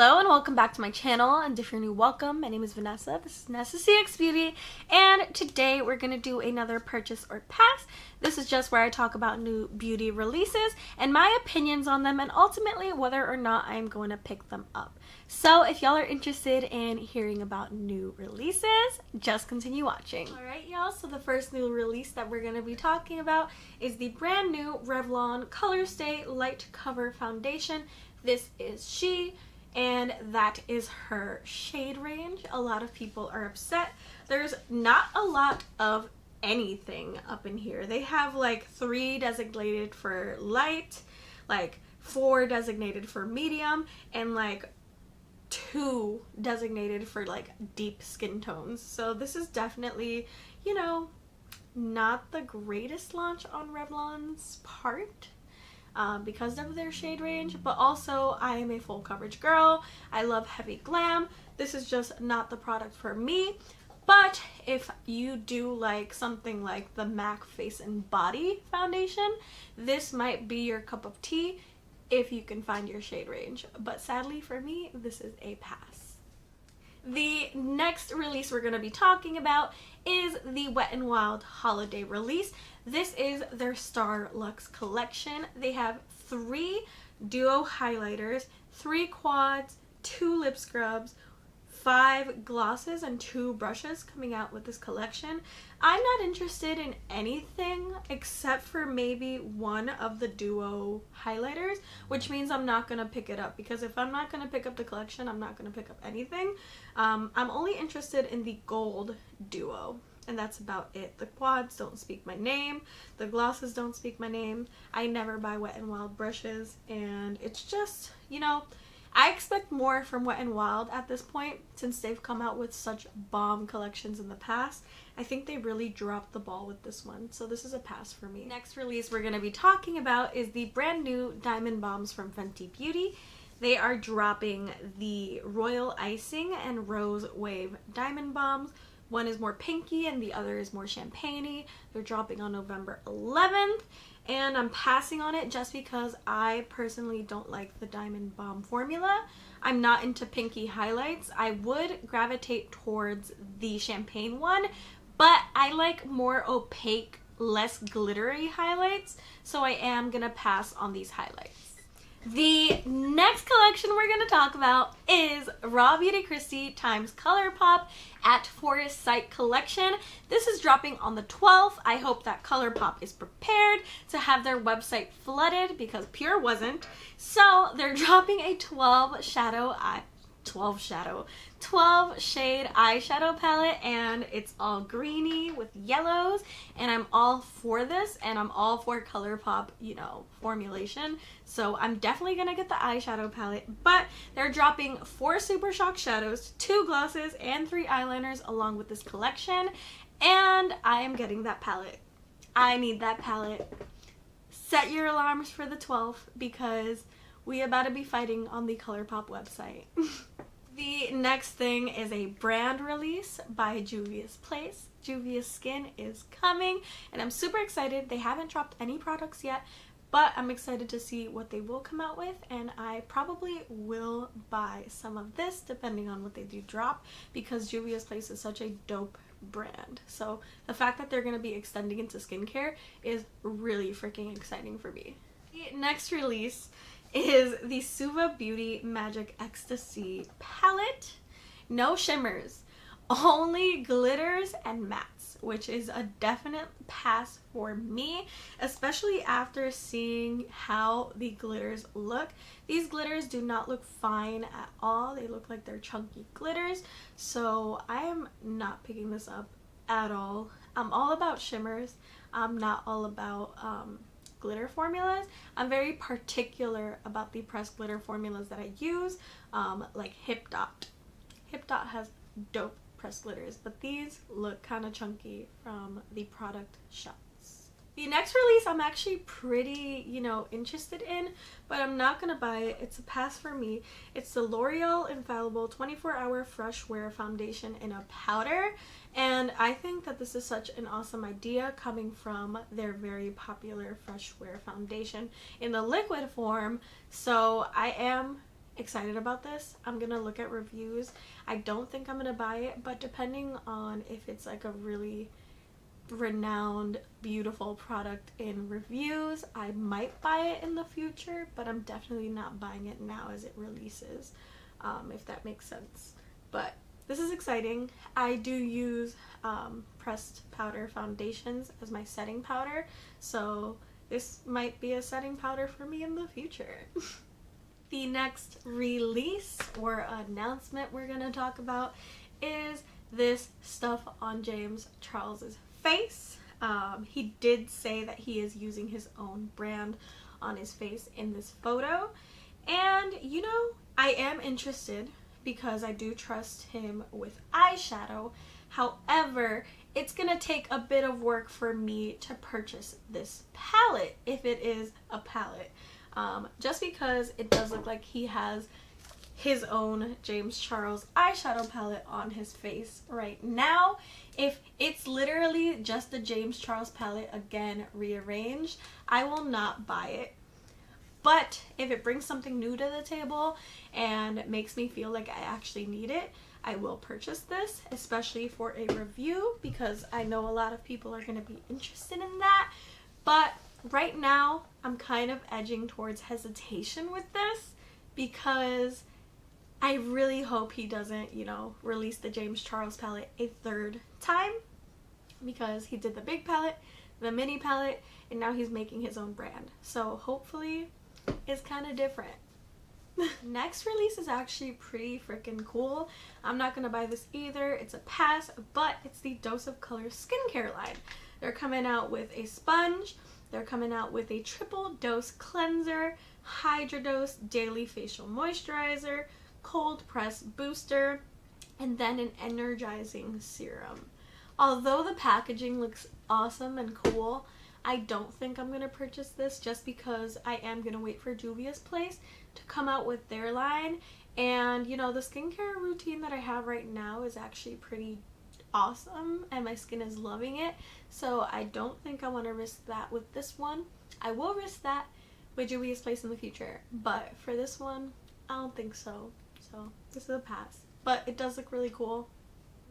Hello and welcome back to my channel, and if you're new, welcome. My name is Vanessa. This is NessacxBeauty, and today we're going to do another purchase or pass. This is just where I talk about new beauty releases and my opinions on them, and ultimately whether or not I'm going to pick them up. So if y'all are interested in hearing about new releases, just continue watching. Alright y'all, so the first new release that we're going to be talking about is the brand new Revlon Colorstay Light Cover Foundation. This is she, and that is her shade range. A lot of people are upset. There's not a lot of anything up in here. They have like 3 designated for light, like 4 designated for medium, and like 2 designated for like deep skin tones. So this is definitely, you know, not the greatest launch on Revlon's part. Because of their shade range, but also I am a full coverage girl. I love heavy glam. This is just not the product for me. But if you do like something like the MAC Face and Body foundation, this might be your cup of tea if you can find your shade range. But sadly for me, this is a pass. The next release we're going to be talking about is the Wet n Wild Holiday release. This is their Starr Luxe collection. They have 3 duo highlighters, 3 quads, 2 lip scrubs, 5 glosses, and 2 brushes coming out with this collection. I'm not interested in anything except for maybe one of the duo highlighters, which means I'm not going to pick it up, because if I'm not going to pick up the collection, I'm not going to pick up anything. I'm only interested in the gold duo, and that's about it. The quads don't speak my name. The glosses don't speak my name. I never buy Wet n Wild brushes, and it's just, you know, I expect more from Wet n Wild at this point since they've come out with such bomb collections in the past. I think they really dropped the ball with this one, so this is a pass for me. Next release we're going to be talking about is the brand new Diamond Bombs from Fenty Beauty. They are dropping the Royal Icing and Rose Wave Diamond Bombs. One is more pinky and the other is more champagne-y. They're dropping on November 11th. And I'm passing on it just because I personally don't like the Diamond Bomb formula. I'm not into pinky highlights. I would gravitate towards the champagne one, but I like more opaque, less glittery highlights, so I am gonna pass on these highlights. The next collection we're going to talk about is Rawbeautykristi times Colourpop at Forest Sight collection. This is dropping on the 12th. I hope that Colourpop is prepared to have their website flooded, because Pure wasn't. So they're dropping a 12 shade eyeshadow palette, and it's all greeny with yellows, and I'm all for this, and I'm all for Colourpop, you know, formulation. So I'm definitely gonna get the eyeshadow palette, but they're dropping 4 Super Shock shadows, 2 glosses, and 3 eyeliners along with this collection, and I am getting that palette. I need that palette. Set your alarms for the 12th, because we about to be fighting on the Colourpop website. The next thing is a brand release by Juvia's Place. Juvia's Skin is coming, and I'm super excited. They haven't dropped any products yet, but I'm excited to see what they will come out with, and I probably will buy some of this depending on what they do drop, because Juvia's Place is such a dope brand. So the fact that they're going to be extending into skincare is really freaking exciting for me. The next release is the Suva Beauty Magic Ecstasy palette. No shimmers, only glitters and mattes, which is a definite pass for me, especially after seeing how the glitters look. These glitters do not look fine at all. They look like they're chunky glitters, so I am not picking this up at all. I'm all about shimmers. I'm not all about glitter formulas. I'm very particular about the pressed glitter formulas that I use, like Hip Dot. Hip Dot has dope pressed glitters, but these look kind of chunky from the product shots. The next release I'm actually pretty, you know, interested in, but I'm not gonna buy it. It's a pass for me. It's the L'Oreal Infallible 24-Hour Fresh Wear Foundation in a powder, and I think that this is such an awesome idea coming from their very popular Fresh Wear foundation in the liquid form. So I am excited about this. I'm gonna look at reviews. I don't think I'm gonna buy it, but depending on if it's like a really renowned, beautiful product in reviews, I might buy it in the future, but I'm definitely not buying it now as it releases, if that makes sense. But this is exciting. I do use pressed powder foundations as my setting powder, so this might be a setting powder for me in the future. The next release or announcement we're gonna talk about is this stuff on James Charles's face. He did say that he is using his own brand on his face in this photo, and you know, I am interested because I do trust him with eyeshadow. However, it's gonna take a bit of work for me to purchase this palette, if it is a palette, just because it does look like he has his own James Charles eyeshadow palette on his face right now. If it's literally just the James Charles palette again rearranged, I will not buy it. But if it brings something new to the table and makes me feel like I actually need it, I will purchase this, especially for a review, because I know a lot of people are going to be interested in that. But right now, I'm kind of edging towards hesitation with this, because I really hope he doesn't, you know, release the James Charles palette a third time, because he did the big palette, the mini palette, and now he's making his own brand. So hopefully it's kind of different. Next release is actually pretty freaking cool. I'm not gonna buy this either. It's a pass, but it's the Dose of Color skincare line. They're coming out with a sponge. They're coming out with a triple dose cleanser, hydrodose daily facial moisturizer, cold press booster, and then an energizing serum. Although the packaging looks awesome and cool, I don't think I'm going to purchase this, just because I am going to wait for Juvia's Place to come out with their line. And you know, the skincare routine that I have right now is actually pretty awesome and my skin is loving it, so I don't think I want to risk that with this one. I will risk that with Juvia's Place in the future, but for this one, I don't think so. So this is a pass, but it does look really cool.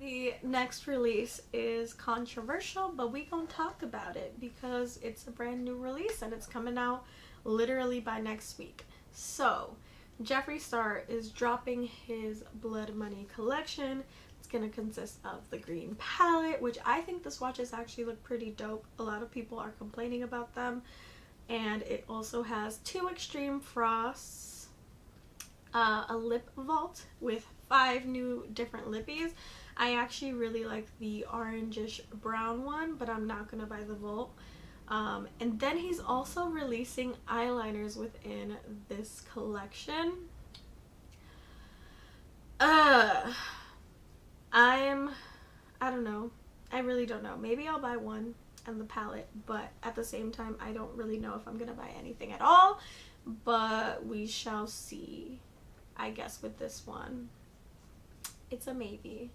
The next release is controversial, but we gonna talk about it because it's a brand new release and it's coming out literally by next week. So Jeffree Starr is dropping his Blood Money collection. It's gonna consist of the green palette, which I think the swatches actually look pretty dope. A lot of people are complaining about them. And it also has 2 extreme frosts, a lip vault with 5 new different lippies. I actually really like the orangish brown one, but I'm not gonna buy the vault. And then he's also releasing eyeliners within this collection. I don't know. I really don't know. Maybe I'll buy one and the palette, but at the same time, I don't really know if I'm gonna buy anything at all. But we shall see. I guess with this one, it's a maybe.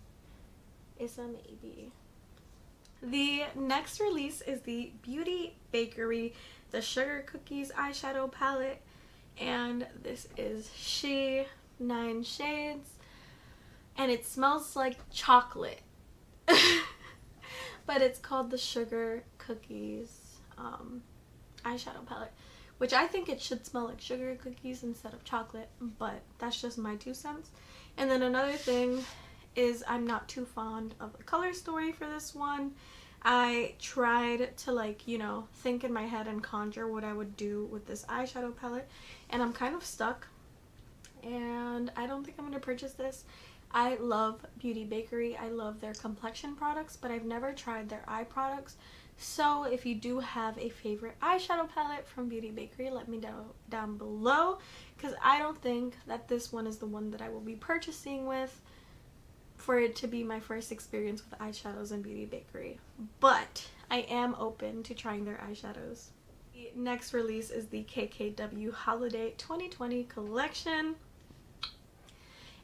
It's a maybe. The next release is the Beauty Bakerie, the Sugar Cookies eyeshadow palette, and this is She 9 Shades, and it smells like chocolate. But it's called the Sugar Cookies eyeshadow palette, which I think it should smell like sugar cookies instead of chocolate, but that's just my 2 cents. And then another thing is I'm not too fond of the color story for this one. I tried to, like, you know, think in my head and conjure what I would do with this eyeshadow palette, and I'm kind of stuck, and I don't think I'm going to purchase this. I love Beauty Bakerie. I love their complexion products, but I've never tried their eye products. So if you do have a favorite eyeshadow palette from Beauty Bakerie, let me know down below, because I don't think that this one is the one that I will be purchasing with, for it to be my first experience with eyeshadows in Beauty Bakerie. But I am open to trying their eyeshadows. The next release is the KKW Holiday 2020 collection.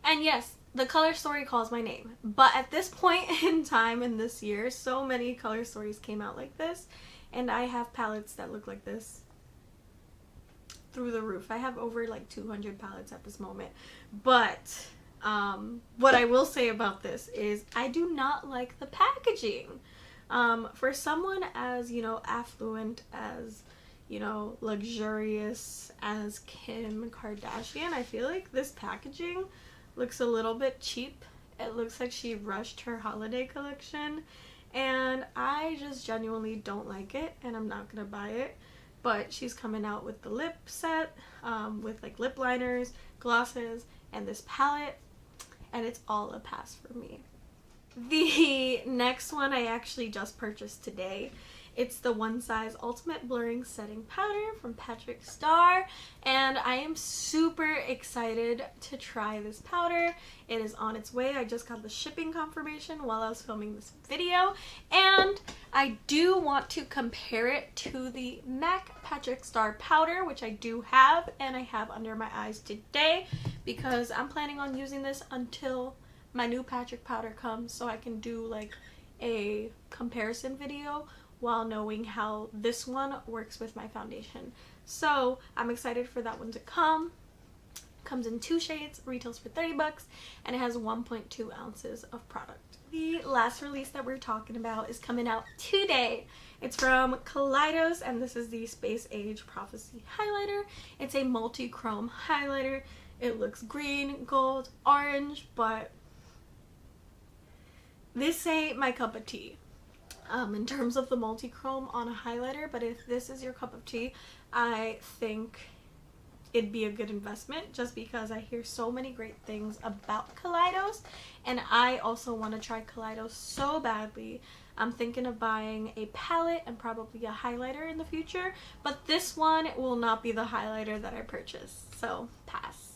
And yes, the color story calls my name, but at this point in time in this year, so many color stories came out like this, and I have palettes that look like this. through the roof. I have over like 200 palettes at this moment. But what I will say about this is I do not like the packaging. For someone as, you know, affluent, as, you know, luxurious as Kim Kardashian, I feel like this packaging looks a little bit cheap. It looks like she rushed her holiday collection, and I just genuinely don't like it, and I'm not gonna buy it. But she's coming out with the lip set, with like lip liners, glosses, and this palette, and it's all a pass for me. The next one I actually just purchased today. It's the One Size Ultimate Blurring Setting Powder from Starr, and I am super excited to try this powder. It is on its way. I just got the shipping confirmation while I was filming this video, and I do want to compare it to the MAC Starr powder, which I do have, and I have under my eyes today because I'm planning on using this until my new Patrick powder comes, so I can do like a comparison video while knowing how this one works with my foundation. So I'm excited for that one to come. Comes in 2 shades, retails for 30 bucks, and it has 1.2 ounces of product. The last release that we're talking about is coming out today. It's from Kaleidos, and this is the Space Age Prophecy highlighter. It's a multi-chrome highlighter. It looks green, gold, orange, but this ain't my cup of tea. In terms of the multi-chrome on a highlighter, but if this is your cup of tea, I think it'd be a good investment just because I hear so many great things about Kaleidos, and I also want to try Kaleidos so badly. I'm thinking of buying a palette and probably a highlighter in the future, but this one will not be the highlighter that I purchase, so pass.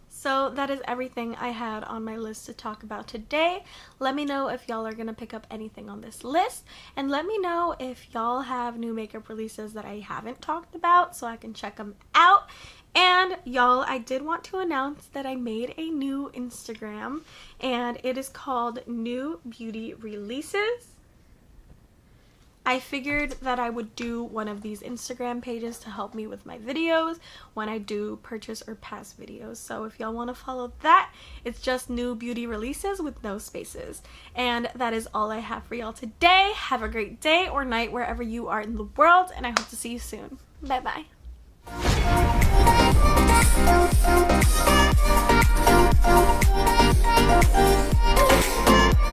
So that is everything I had on my list to talk about today. Let me know if y'all are going to pick up anything on this list, and let me know if y'all have new makeup releases that I haven't talked about so I can check them out. And y'all, I did want to announce that I made a new Instagram, and it is called New Beauty Releases. I figured that I would do one of these Instagram pages to help me with my videos when I do purchase or pass videos. So if y'all want to follow that, it's just New Beauty Releases with no spaces. And that is all I have for y'all today. Have a great day or night wherever you are in the world, and I hope to see you soon. Bye bye.